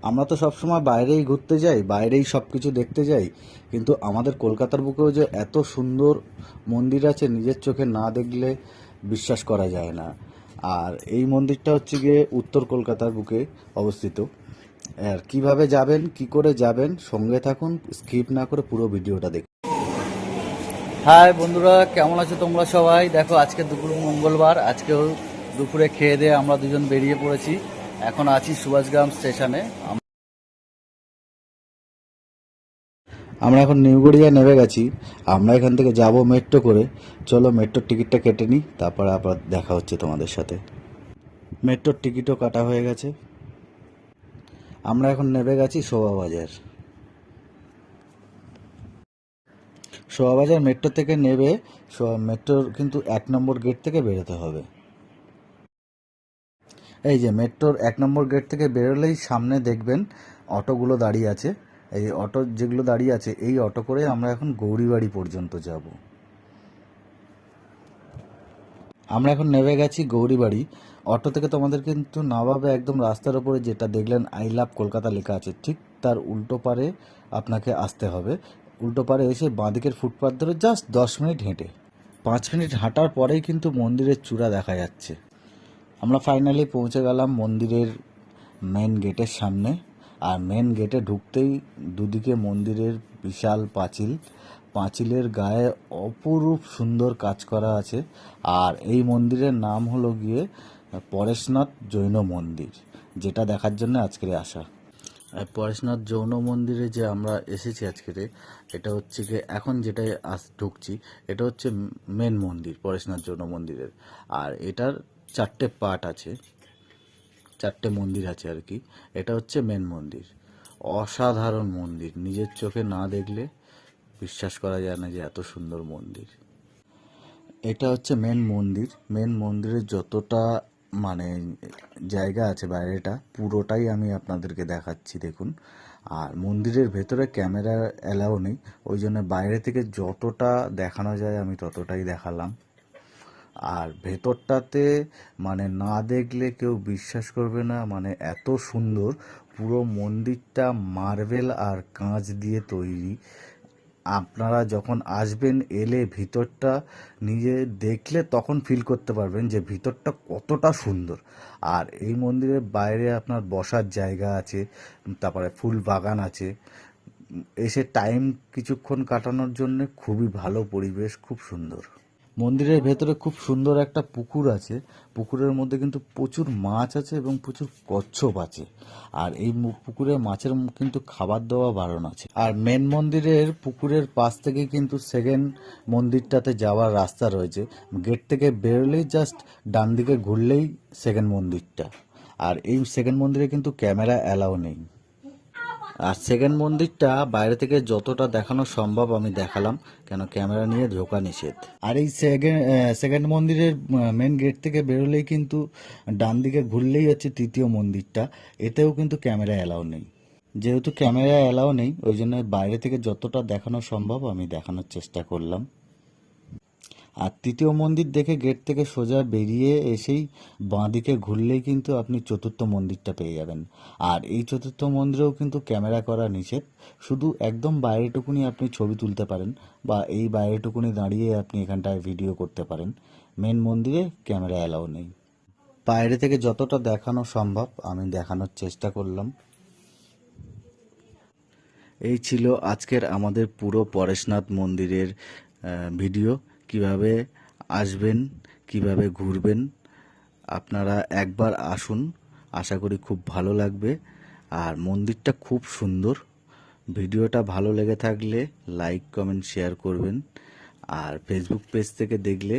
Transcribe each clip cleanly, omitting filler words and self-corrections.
আমরা তো সবসময় বাইরেই ঘুরতে যাই, বাইরেই সব কিছু দেখতে যাই, কিন্তু আমাদের কলকাতার বুকেও যে এত সুন্দর মন্দির আছে নিজের চোখে না দেখলে বিশ্বাস করা যায় না। আর এই মন্দিরটা হচ্ছে গিয়ে উত্তর কলকাতার বুকে অবস্থিত। আর কিভাবে যাবেন, কি করে যাবেন, সঙ্গে থাকুন, স্কিপ না করে পুরো ভিডিওটা দেখুন। হাই বন্ধুরা, কেমন আছো তোমরা সবাই? দেখো আজকে দুপুর মঙ্গলবার, আজকেও দুপুরে খেয়ে দিয়ে আমরা দুজন বেরিয়ে পড়েছি। এখন আছি সুভাষগ্রাম স্টেশনে। আমরা এখন নিউ গড়িয়া নেমে গেছি। আমরা এখান থেকে যাব মেট্রো করে। চলো মেট্রোর টিকিটটা কেটে নিই, তারপরে আবার দেখা হচ্ছে তোমাদের সাথে। মেট্রোর টিকিটও কাটা হয়ে গেছে। আমরা এখন নেমে গেছি শোভাবাজার। শোভাবাজার মেট্রো থেকে নেবে, মেট্রোর কিন্তু 1 নম্বর গেট থেকে বেরোতে হবে। এই যে মেট্রোর 1 নম্বর গেট থেকে বেরোলেই সামনে দেখবেন অটোগুলো দাঁড়িয়ে আছে। এই অটো যেগুলো দাঁড়িয়ে আছে, এই অটো করে আমরা এখন গৌরীবাড়ি পর্যন্ত যাব। আমরা এখন নেমে গেছি গৌরীবাড়ি। অটো থেকে তোমাদের কিন্তু নামাবে একদম রাস্তার ওপরে, যেটা দেখলেন আই লাভ কলকাতা লেখা আছে, ঠিক তার উল্টো পারে আপনাকে আসতে হবে। উল্টো পারে এসে বাঁদিকের ফুটপাথ ধরে জাস্ট 10 মিনিট হেঁটে, 5 মিনিট হাঁটার পরেই কিন্তু মন্দিরের চূড়া দেখা যাচ্ছে। আমরা ফাইনালি পৌঁছে গেলাম মন্দিরের মেন গেটের সামনে। আর মেন গেটে ঢুকতেই দুদিকে মন্দিরের বিশাল পাঁচিল, পাঁচিলের গায়ে অপরূপ সুন্দর কাজ করা আছে। আর এই মন্দিরের নাম হলো গিয়ে পরেশনাথ জৈন মন্দির, যেটা দেখার জন্য আজকের আসা। আর পরেশনাথ জৈন মন্দিরে যে আমরা এসেছি আজকের, এটা হচ্ছে গিয়ে এখন যেটাই ঢুকছি, এটা হচ্ছে মেন মন্দির পরেশনাথ জৈন মন্দিরের। আর এটার 4টে পার্ট আছে, 4টে মন্দির আছে আর কি। এটা হচ্ছে মেন মন্দির। অসাধারণ মন্দির, নিজের চোখে না দেখলে বিশ্বাস করা যায় না যে এত সুন্দর মন্দির। এটা হচ্ছে মেন মন্দির। মেন মন্দিরের যতটা মানে জায়গা আছে বাইরেটা পুরোটাই আমি আপনাদেরকে দেখাচ্ছি, দেখুন। আর মন্দিরের ভেতরে ক্যামেরা অ্যালাউ নেই, ওই জন্য বাইরে থেকে যতটা দেখানো যায় আমি ততটাই দেখালাম। আর ভেতরটাতে মানে না দেখলে কেউ বিশ্বাস করবে না, মানে এত সুন্দর। পুরো মন্দিরটা মার্বেল আর কাঁচ দিয়ে তৈরি। আপনারা যখন আসবেন, এলে ভিতরটা নিজে দেখলে তখন ফিল করতে পারবেন যে ভিতরটা কতটা সুন্দর। আর এই মন্দিরের বাইরে আপনার বসার জায়গা আছে, তারপরে ফুল বাগান আছে। এসে টাইম কিছুক্ষণ কাটানোর জন্য খুবই ভালো পরিবেশ, খুব সুন্দর। মন্দিরের ভেতরে খুব সুন্দর একটা পুকুর আছে। পুকুরের মধ্যে কিন্তু প্রচুর মাছ আছে এবং প্রচুর কচ্ছপ আছে। আর এই পুকুরে মাছের কিন্তু খাবার দেওয়া বারণ আছে। আর মেন মন্দিরের পুকুরের পাশ থেকে কিন্তু সেকেন্ড মন্দিরটাতে যাওয়ার রাস্তা রয়েছে। গেট থেকে বেরোলেই জাস্ট ডান দিকে ঘুরলেই সেকেন্ড মন্দিরটা। আর এই সেকেন্ড মন্দিরে কিন্তু ক্যামেরা অ্যালাউ নেই। আর সেকেন্ড মন্দিরটা বাইরে থেকে যতটা দেখানো সম্ভব আমি দেখালাম, কেন ক্যামেরা নিয়ে ঢোকা নিষেধ। আর এই সেকেন্ড মন্দিরের মেন গেট থেকে বেরোলেই কিন্তু ডান দিকে ঘুরলেই হচ্ছে তৃতীয় মন্দিরটা। এতেও কিন্তু ক্যামেরা অ্যালাউ নেই। যেহেতু ক্যামেরা অ্যালাউ নেই, ওই জন্য বাইরে থেকে যতটা দেখানো সম্ভব আমি দেখানোর চেষ্টা করলাম। আর তৃতীয় মন্দির দেখে গেট থেকে সোজা বেরিয়ে এসেই বাঁদিকে ঘুরলেই কিন্তু আপনি চতুর্থ মন্দিরটা পেয়ে যাবেন। আর এই চতুর্থ মন্দিরেও কিন্তু ক্যামেরা করা নিষেধ, শুধু একদম বাইরেটুকুনি আপনি ছবি তুলতে পারেন, বা এই বাইরেটুকুনি দাঁড়িয়ে আপনি এখানটায় ভিডিও করতে পারেন। মেন মন্দিরে ক্যামেরা অ্যালাউ নেই। বাইরে থেকে যতটা দেখানো সম্ভব আমি দেখানোর চেষ্টা করলাম। এই ছিল আজকের আমাদের পুরো পরেশনাথ মন্দিরের ভিডিও। কিভাবে আসবেন, কিভাবে ঘুরবেন, আপনারা একবার আসুন, আশা করি খুব ভালো লাগবে। আর মন্দিরটা খুব সুন্দর। ভিডিওটা ভালো লেগে থাকলে লাইক, কমেন্ট, শেয়ার করবেন। আর ফেসবুক পেজ থেকে দেখলে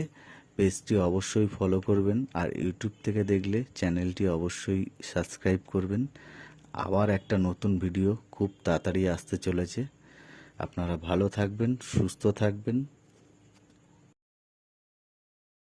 পেজটি অবশ্যই ফলো করবেন। আর ইউটিউব থেকে দেখলে চ্যানেলটি অবশ্যই সাবস্ক্রাইব করবেন। আবার একটা নতুন ভিডিও খুব তাড়াতাড়ি আসতে চলেছে। আপনারা ভালো থাকবেন, সুস্থ থাকবেন।